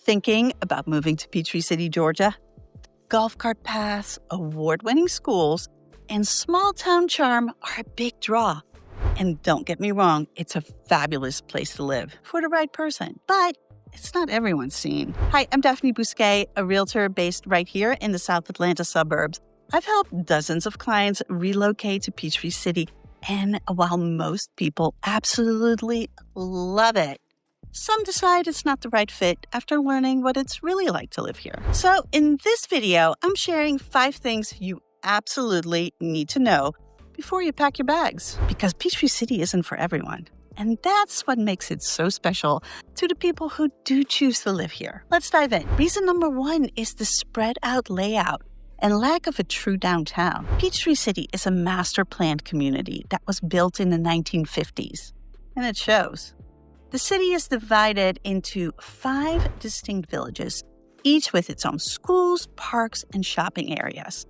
Thinking about moving to Peachtree City, Georgia? Golf cart paths, award-winning schools, and small-town charm are a big draw. And don't get me wrong, it's a fabulous place to live for the right person. But it's not everyone's scene. Hi, I'm Daphne Bousquet, a realtor based right here in the South Atlanta suburbs. I've helped dozens of clients relocate to Peachtree City, and while most people absolutely love it, some decide it's not the right fit after learning what it's really like to live here. So in this video, I'm sharing 5 things you absolutely need to know before you pack your bags. Because Peachtree City isn't for everyone. And that's what makes it so special to the people who do choose to live here. Let's dive in. Reason number 1 is the spread out layout and lack of a true downtown. Peachtree City is a master planned community that was built in the 1950s. And it shows. The city is divided into 5 distinct villages, each with its own schools, parks, and shopping areas.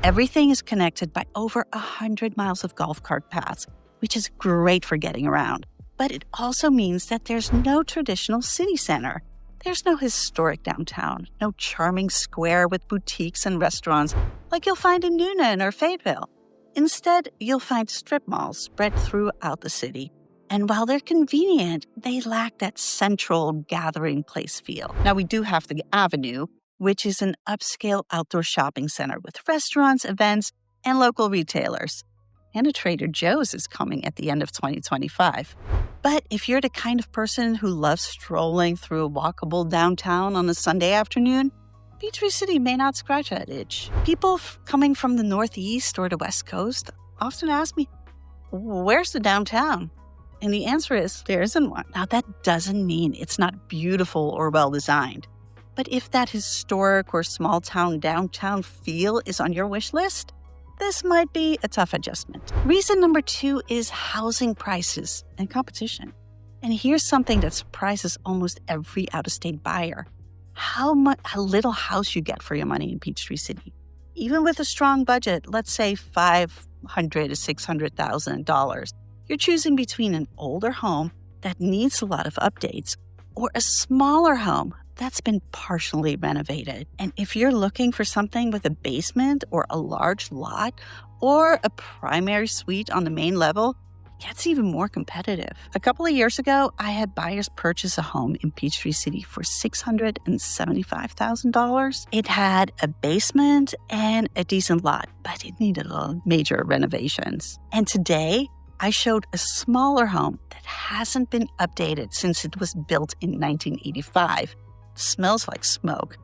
Everything is connected by over 100 miles of golf cart paths, which is great for getting around. But it also means that there's no traditional city center. There's no historic downtown, no charming square with boutiques and restaurants like you'll find in Newnan or Fayetteville. Instead, you'll find strip malls spread throughout the city. And while they're convenient, they lack that central gathering place feel. Now, we do have the Avenue, which is an upscale outdoor shopping center with restaurants, events, and local retailers. And a Trader Joe's is coming at the end of 2025. But if you're the kind of person who loves strolling through a walkable downtown on a Sunday afternoon, Peachtree City may not scratch that itch. People coming from the Northeast or the West Coast often ask me, where's the downtown? And the answer is, there isn't one. Now, that doesn't mean it's not beautiful or well-designed. But if that historic or small-town downtown feel is on your wish list, this might be a tough adjustment. Reason number 2 is housing prices and competition. And here's something that surprises almost every out-of-state buyer. How little house you get for your money in Peachtree City. Even with a strong budget, let's say $500,000 to $600,000, you're choosing between an older home that needs a lot of updates or a smaller home that's been partially renovated. And if you're looking for something with a basement or a large lot or a primary suite on the main level, it gets even more competitive. A couple of years ago, I had buyers purchase a home in Peachtree City for $675,000. It had a basement and a decent lot, but it needed major renovations. And today, I showed a smaller home that hasn't been updated since it was built in 1985. It smells like smoke,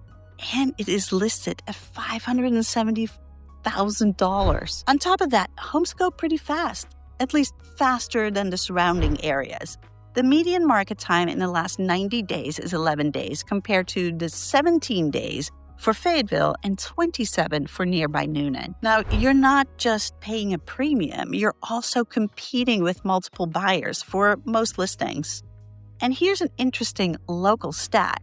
and it is listed at $570,000. On top of that, homes go pretty fast, at least faster than the surrounding areas. The median market time in the last 90 days is 11 days compared to the 17 days for Fayetteville and 27 for nearby Newnan. Now, you're not just paying a premium, you're also competing with multiple buyers for most listings. And here's an interesting local stat.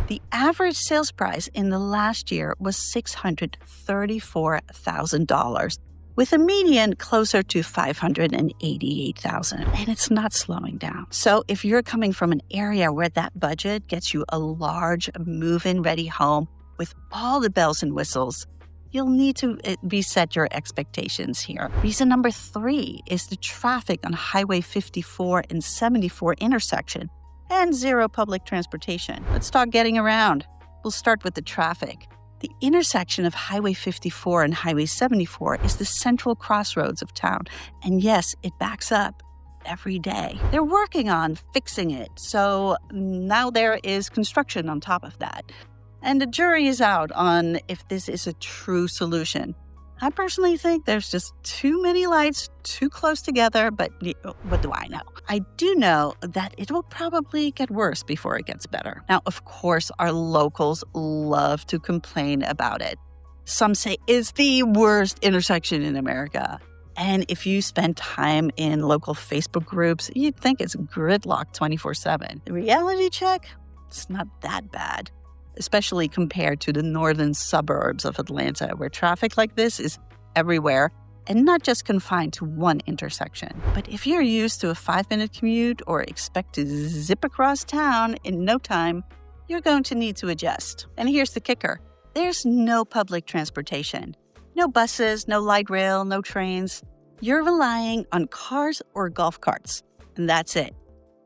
The average sales price in the last year was $634,000, with a median closer to $588,000. And it's not slowing down. So if you're coming from an area where that budget gets you a large move-in ready home, with all the bells and whistles, you'll need to reset your expectations here. Reason number 3 is the traffic on Highway 54 and 74 intersection and zero public transportation. Let's talk getting around. We'll start with the traffic. The intersection of Highway 54 and Highway 74 is the central crossroads of town. And yes, it backs up every day. They're working on fixing it, so now there is construction on top of that. And the jury is out on if this is a true solution. I personally think there's just too many lights too close together, but what do I know? I do know that it will probably get worse before it gets better. Now, of course, our locals love to complain about it. Some say it's the worst intersection in America. And if you spend time in local Facebook groups, you'd think it's gridlock 24/7. The reality check, it's not that bad, especially compared to the northern suburbs of Atlanta, where traffic like this is everywhere and not just confined to one intersection. But if you're used to a 5-minute commute or expect to zip across town in no time, you're going to need to adjust. And here's the kicker. There's no public transportation. No buses, no light rail, no trains. You're relying on cars or golf carts, and that's it.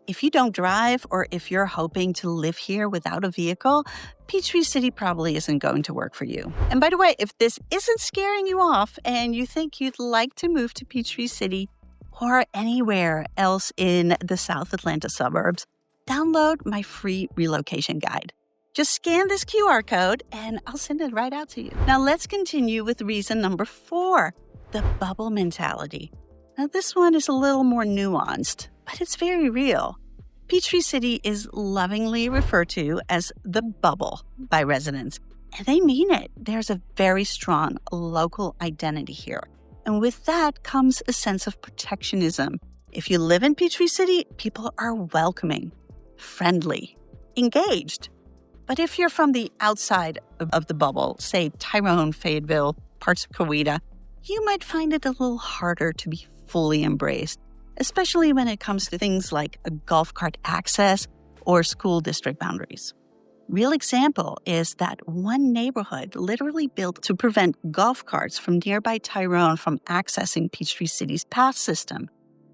If you don't drive or if you're hoping to live here without a vehicle, Peachtree City probably isn't going to work for you. And by the way, if this isn't scaring you off and you think you'd like to move to Peachtree City or anywhere else in the South Atlanta suburbs, download my free relocation guide. Just scan this QR code and I'll send it right out to you. Now let's continue with reason number 4, the bubble mentality. Now this one is a little more nuanced, but it's very real. Peachtree City is lovingly referred to as the bubble by residents, and they mean it. There's a very strong local identity here, and with that comes a sense of protectionism. If you live in Peachtree City, people are welcoming, friendly, engaged. But if you're from the outside of the bubble, say Tyrone, Fayetteville, parts of Coweta, you might find it a little harder to be fully embraced, especially when it comes to things like a golf cart access or school district boundaries. Real example is that one neighborhood literally built to prevent golf carts from nearby Tyrone from accessing Peachtree City's path system.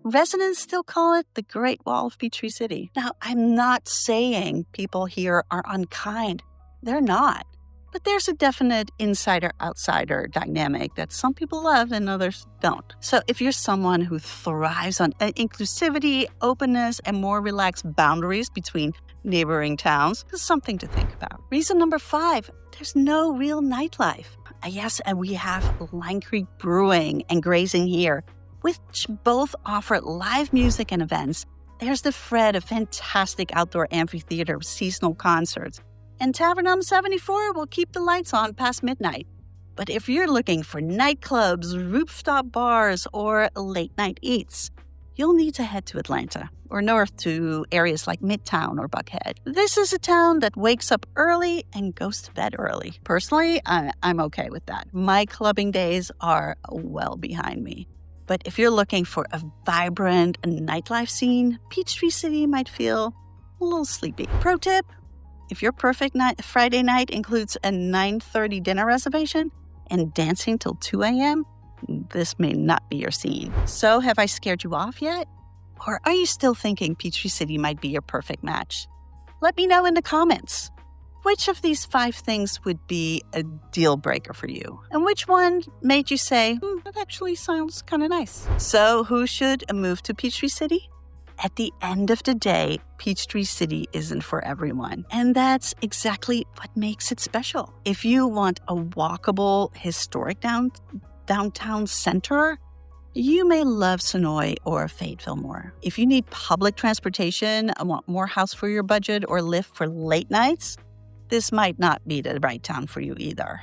Residents still call it the Great Wall of Peachtree City. Now, I'm not saying people here are unkind. They're not. But there's a definite insider-outsider dynamic that some people love and others don't. So if you're someone who thrives on inclusivity, openness, and more relaxed boundaries between neighboring towns, there's something to think about. Reason number 5, there's no real nightlife. Yes, and we have Line Creek Brewing and Grazing here, which both offer live music and events. There's the Fred, a fantastic outdoor amphitheater with seasonal concerts. And Tavern 74 will keep the lights on past midnight. But if you're looking for nightclubs, rooftop bars, or late-night eats, you'll need to head to Atlanta or north to areas like Midtown or Buckhead. This is a town that wakes up early and goes to bed early. Personally, I'm okay with that. My clubbing days are well behind me. But if you're looking for a vibrant nightlife scene, Peachtree City might feel a little sleepy. Pro tip: if your perfect Friday night includes a 9:30 dinner reservation and dancing till 2 a.m., this may not be your scene. So have I scared you off yet? Or are you still thinking Peachtree City might be your perfect match? Let me know in the comments. Which of these 5 things would be a deal breaker for you? And which one made you say, that actually sounds kind of nice? So who should move to Peachtree City? At the end of the day, Peachtree City isn't for everyone. And that's exactly what makes it special. If you want a walkable, historic downtown center, you may love Sonoy or Fayetteville more. If you need public transportation, want more house for your budget, or live for late nights, this might not be the right town for you either.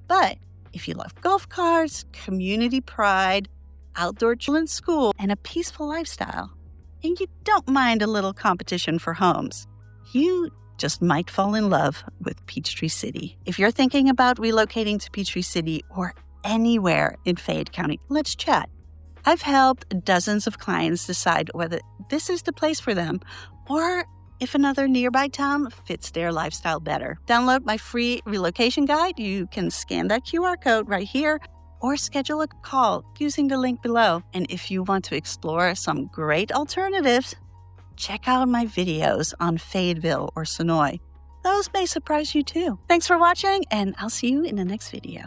But if you love golf carts, community pride, outdoor children's school, and a peaceful lifestyle, and you don't mind a little competition for homes, you just might fall in love with Peachtree City. If you're thinking about relocating to Peachtree City or anywhere in Fayette County, let's chat. I've helped dozens of clients decide whether this is the place for them or if another nearby town fits their lifestyle better. Download my free relocation guide. You can scan that QR code right here or schedule a call using the link below. And if you want to explore some great alternatives, check out my videos on Fayetteville or Sonoy. Those may surprise you too. Thanks for watching, and I'll see you in the next video.